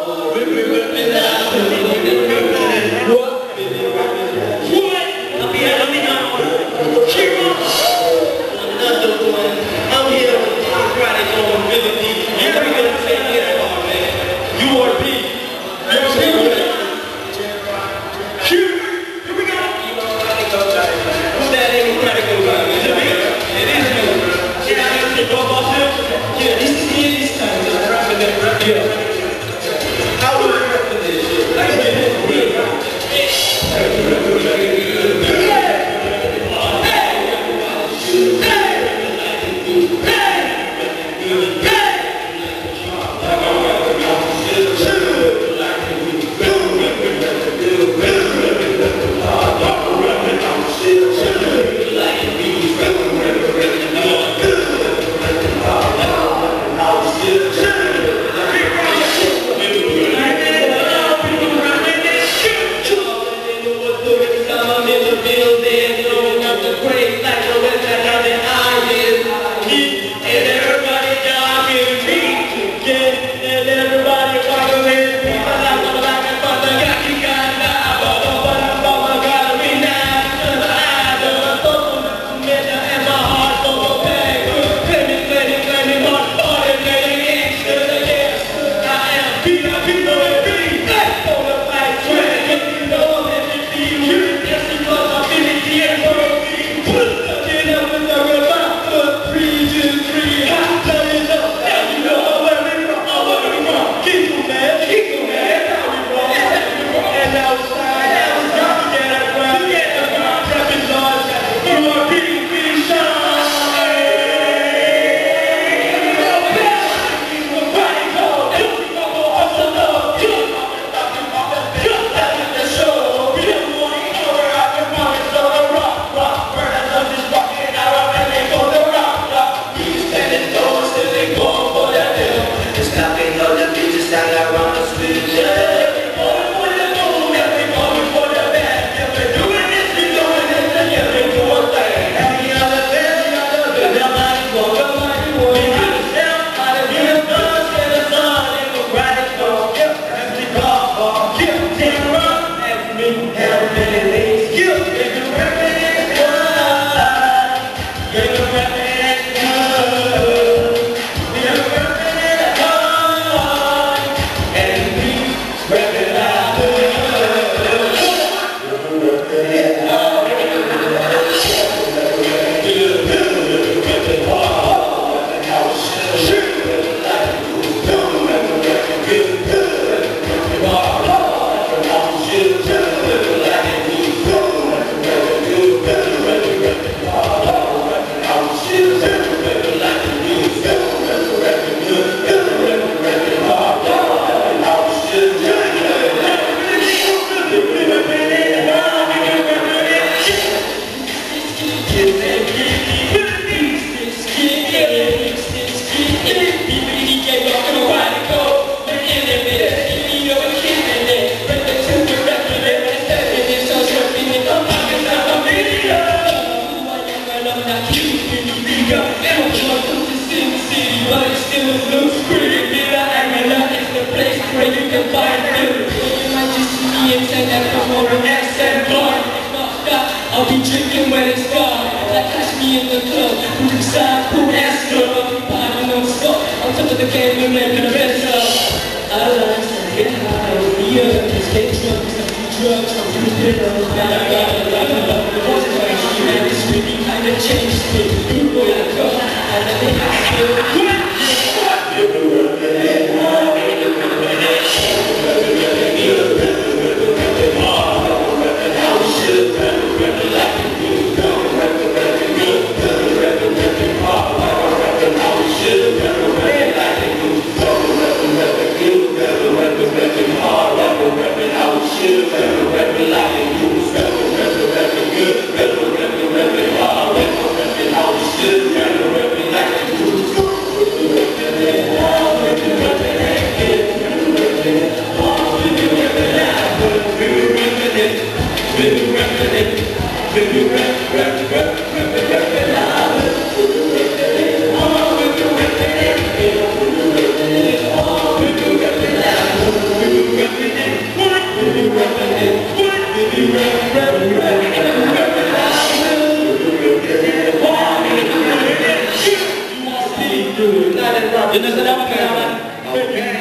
I'm here with the Emokratiko and Phily D. You're going to say that hard, man. You are P. Here we go. Who's that Emokratiko guy? Is it me? It is you. Yeah, I got to go off him. Yeah, this is me this time. I'm rapping that rap. Yeah. How do I rap this shit? Like this. I'll be drinking when it's gone. Like catch me in the club. Who decide who asked her? I'll be partying on spot. On top of the game and making the best of. I like to get high over the years. Get drunk, some do drugs, some do pills. Now I got a lot of love. The voice of you, man, it's really kind of changed me. You boy, I go. I never have to. We'll be right back. dulu. Nah, dan Rob. Jenis sedang pengalaman. Oke.